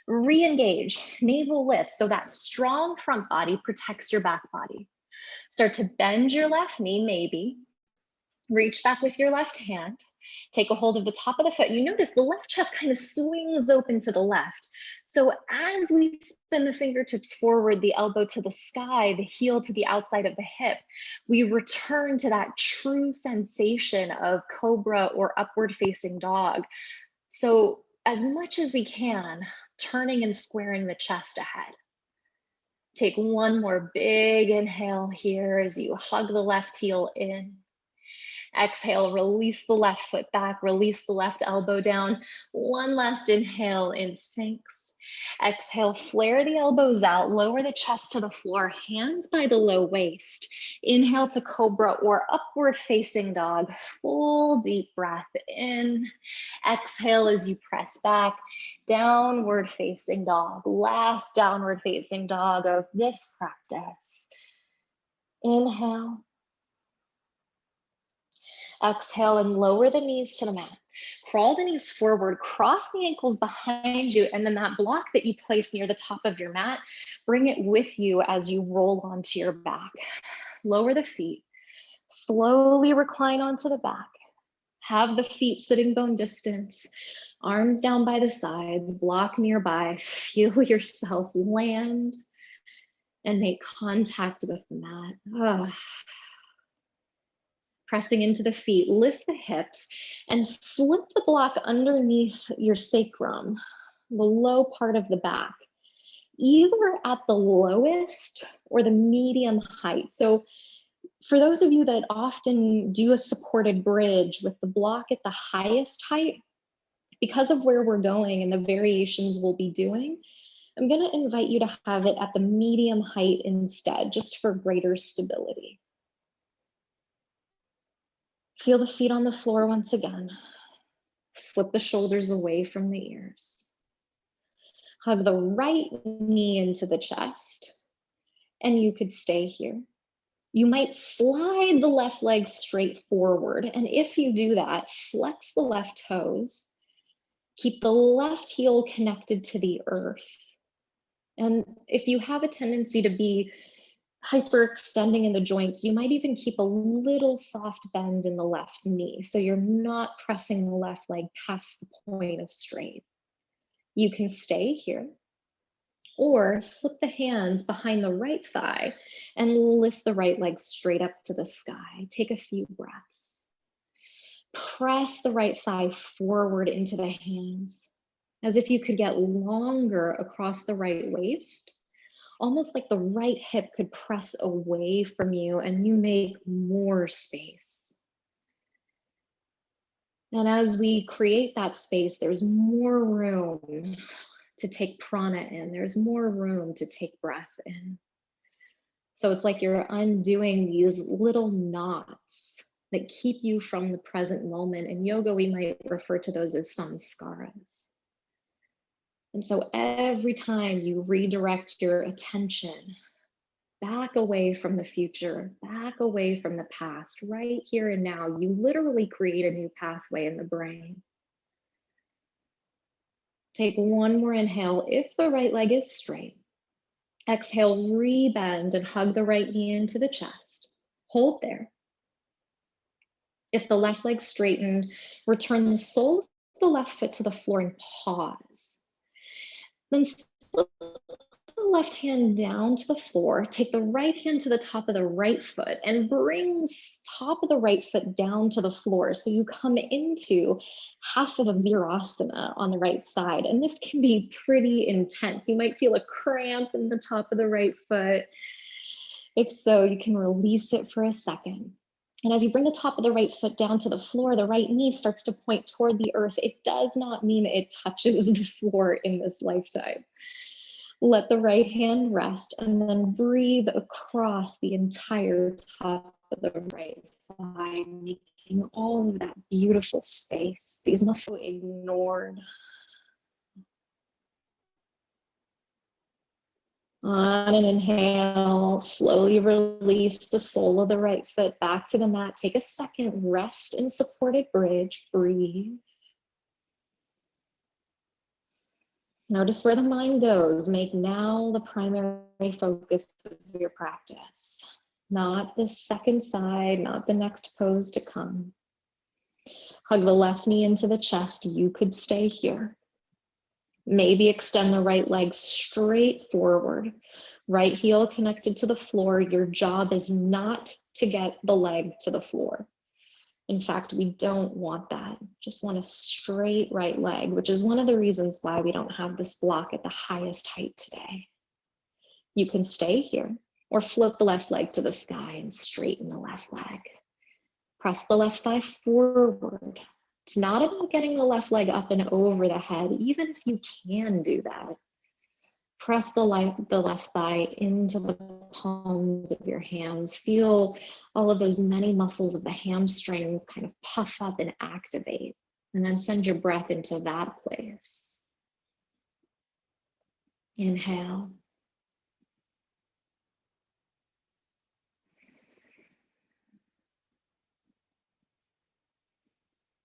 Re-engage, navel lift, so that strong front body protects your back body. Start to bend your left knee, maybe. Reach back with your left hand. Take a hold of the top of the foot. You notice the left chest kind of swings open to the left. So as we spin the fingertips forward, the elbow to the sky, the heel to the outside of the hip, we return to that true sensation of cobra or upward facing dog. So as much as we can, turning and squaring the chest ahead. Take one more big inhale here as you hug the left heel in. Exhale, release the left foot back, release the left elbow down. One last inhale in sinks. Exhale, flare the elbows out, lower the chest to the floor, hands by the low waist. Inhale to cobra or upward facing dog. Full deep breath in. Exhale as you press back, downward facing dog. Last downward facing dog of this practice. Inhale. Exhale and lower the knees to the mat. Crawl the knees forward, cross the ankles behind you, and then that block that you place near the top of your mat, bring it with you as you roll onto your back. Lower the feet, slowly recline onto the back. Have the feet sitting bone distance, arms down by the sides, block nearby. Feel yourself land and make contact with the mat. Pressing into the feet, lift the hips and slip the block underneath your sacrum, the low part of the back, either at the lowest or the medium height. So for those of you that often do a supported bridge with the block at the highest height, because of where we're going and the variations we'll be doing, I'm going to invite you to have it at the medium height instead, just for greater stability. Feel the feet on the floor once again. Slip the shoulders away from the ears. Hug the right knee into the chest, and you could stay here. You might slide the left leg straight forward, and if you do that, flex the left toes. Keep the left heel connected to the earth. And if you have a tendency to be hyperextending in the joints, you might even keep a little soft bend in the left knee, so you're not pressing the left leg past the point of straight. You can stay here, or slip the hands behind the right thigh and lift the right leg straight up to the sky. Take a few breaths. Press the right thigh forward into the hands, as if you could get longer across the right waist. Almost like the right hip could press away from you and you make more space. And as we create that space, there's more room to take prana in. There's more room to take breath in. So it's like you're undoing these little knots that keep you from the present moment. In yoga, we might refer to those as samskaras. And so every time you redirect your attention back away from the future, back away from the past, right here and now, you literally create a new pathway in the brain. Take one more inhale if the right leg is straight. Exhale, rebend and hug the right knee into the chest. Hold there. If the left leg straightened, return the sole of the left foot to the floor and pause. Then slip the left hand down to the floor, take the right hand to the top of the right foot and bring top of the right foot down to the floor. So you come into half of a virasana on the right side. And this can be pretty intense. You might feel a cramp in the top of the right foot. If so, you can release it for a second. And as you bring the top of the right foot down to the floor, the right knee starts to point toward the earth. It does not mean it touches the floor in this lifetime. Let the right hand rest and then breathe across the entire top of the right thigh, making all of that beautiful space. These muscles ignored. On an inhale, slowly release the sole of the right foot back to the mat. Take a second, rest in supported bridge, breathe. Notice where the mind goes. Make now the primary focus of your practice. not the second side, not the next pose to come. Hug the left knee into the chest. You could stay here. Maybe extend the right leg straight forward. Right heel connected to the floor. Your job is not to get the leg to the floor. In fact, we don't want that. Just want a straight right leg, which is one of the reasons why we don't have this block at the highest height today. You can stay here or float the left leg to the sky and straighten the left leg. Press the left thigh forward. It's not about getting the left leg up and over the head, even if you can do that. Press the left thigh into the palms of your hands. Feel all of those many muscles of the hamstrings kind of puff up and activate. And then send your breath into that place. Inhale.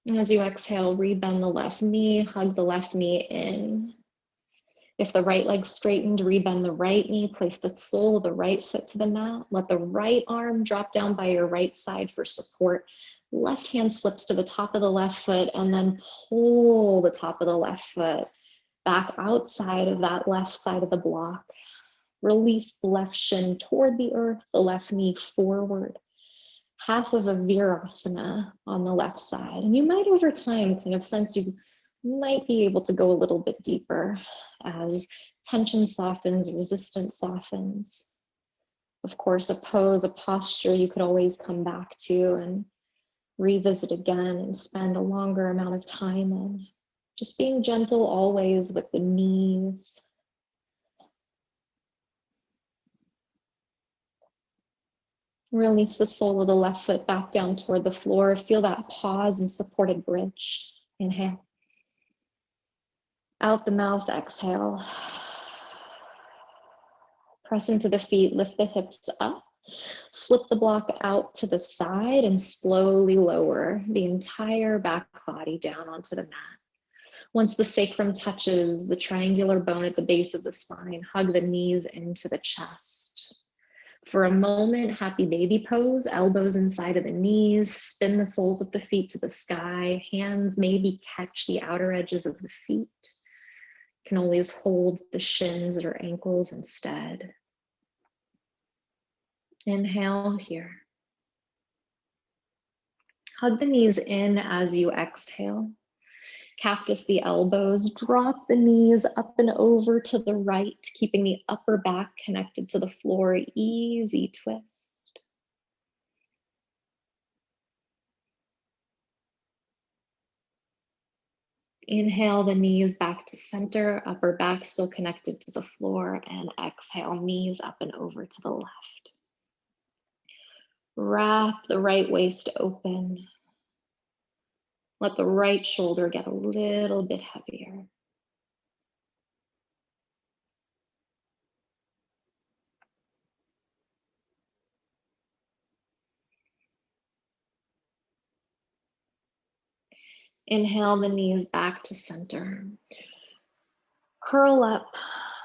As you exhale, rebend the left knee, hug the left knee in. If the right leg's straightened, rebend the right knee, place the sole of the right foot to the mat. Let the right arm drop down by your right side for support. Left hand slips to the top of the left foot and then pull the top of the left foot back outside of that left side of the block. Release the left shin toward the earth, the left knee forward. Half of a virasana on the left side. And you might over time kind of sense you might be able to go a little bit deeper as tension softens, resistance softens. Of course, a pose, a posture you could always come back to and revisit again and spend a longer amount of time in. Just being gentle always with the knees. Release the sole of the left foot back down toward the floor. Feel that pause and supported bridge. Inhale. Out the mouth, exhale. Press into the feet, lift the hips up. Slip the block out to the side and slowly lower the entire back body down onto the mat. Once the sacrum touches the triangular bone at the base of the spine, hug the knees into the chest. For a moment, happy baby pose, elbows inside of the knees, spin the soles of the feet to the sky, hands maybe catch the outer edges of the feet. You can always hold the shins or ankles instead. Inhale here. Hug the knees in as you exhale. Cactus the elbows, drop the knees up and over to the right, keeping the upper back connected to the floor. Easy twist. Inhale the knees back to center, upper back still connected to the floor, and exhale, knees up and over to the left. Wrap the right waist open. Let the right shoulder get a little bit heavier. Inhale the knees back to center. Curl up.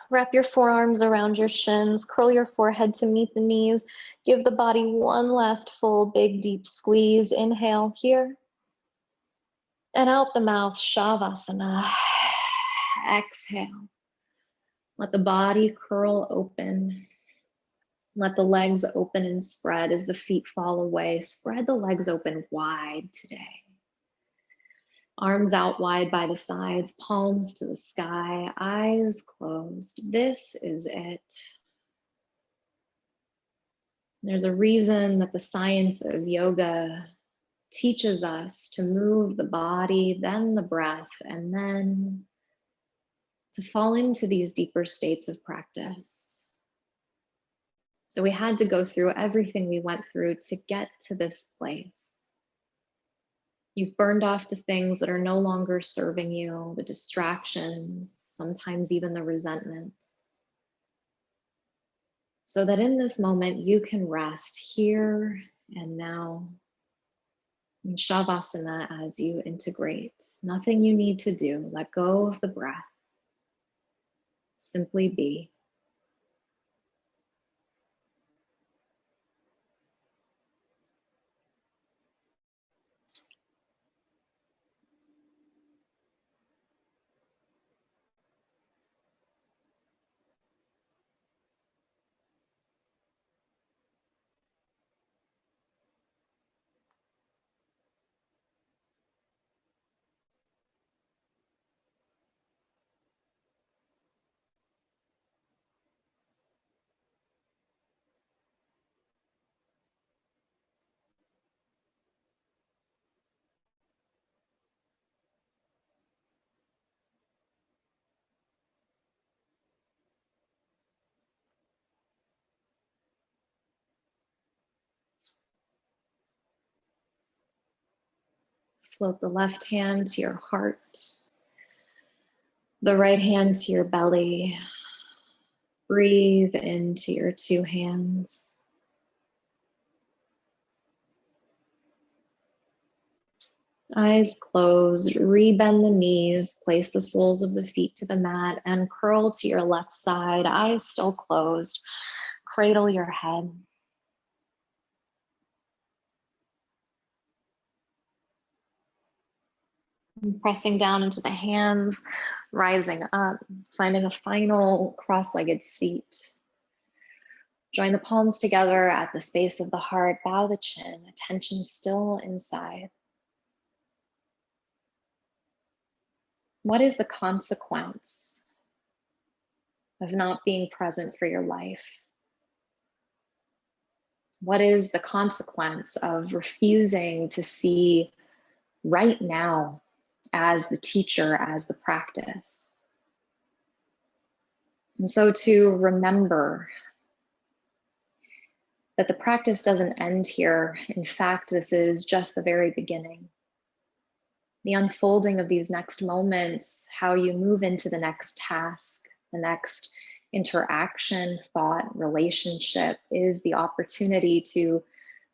Wrap your forearms around your shins. Curl your forehead to meet the knees. Give the body one last full, big, deep squeeze. Inhale here. And out the mouth, Shavasana. Exhale. Let the body curl open. Let the legs open and spread as the feet fall away. Spread the legs open wide today. Arms out wide by the sides, palms to the sky, eyes closed. This is it. There's a reason that the science of yoga teaches us to move the body, then the breath, and then to fall into these deeper states of practice. So we had to go through everything we went through to get to this place. You've burned off the things that are no longer serving you, the distractions, sometimes even the resentments, so that in this moment you can rest here and now in Shavasana as you integrate. Nothing you need to do. Let go of the breath. Simply be. Float the left hand to your heart, the right hand to your belly. Breathe into your two hands. Eyes closed, rebend the knees, place the soles of the feet to the mat and curl to your left side. Eyes still closed, cradle your head. Pressing down into the hands, rising up, finding a final cross-legged seat. Join the palms together at the space of the heart, bow the chin, attention still inside. What is the consequence of not being present for your life? What is the consequence of refusing to see right now as the teacher, as the practice? And so to remember that the practice doesn't end here. In fact, this is just the very beginning. The unfolding of these next moments, how you move into the next task, the next interaction, thought, relationship, is the opportunity to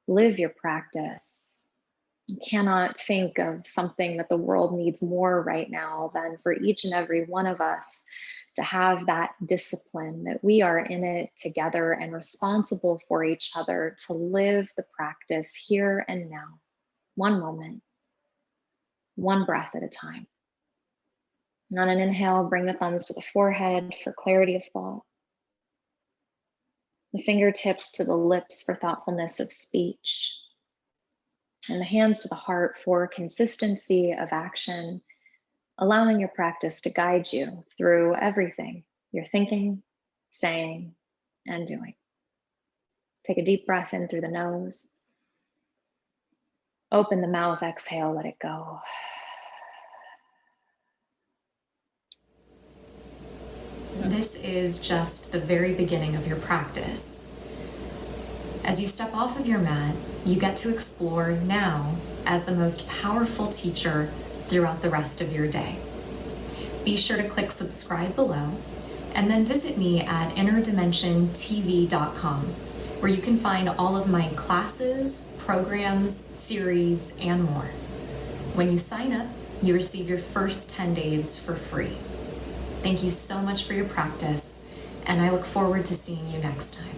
live your practice. You cannot think of something that the world needs more right now than for each and every one of us to have that discipline that we are in it together and responsible for each other to live the practice here and now, one moment, one breath at a time. And on an inhale, bring the thumbs to the forehead for clarity of thought. The fingertips to the lips for thoughtfulness of speech. And the hands to the heart for consistency of action, allowing your practice to guide you through everything you're thinking, saying, and doing. Take a deep breath in through the nose. Open the mouth, exhale, let it go. This is just the very beginning of your practice. As you step off of your mat, you get to explore now as the most powerful teacher throughout the rest of your day. Be sure to click subscribe below and then visit me at innerdimensiontv.com, where you can find all of my classes, programs, series, and more. When you sign up, you receive your first 10 days for free. Thank you so much for your practice, and I look forward to seeing you next time.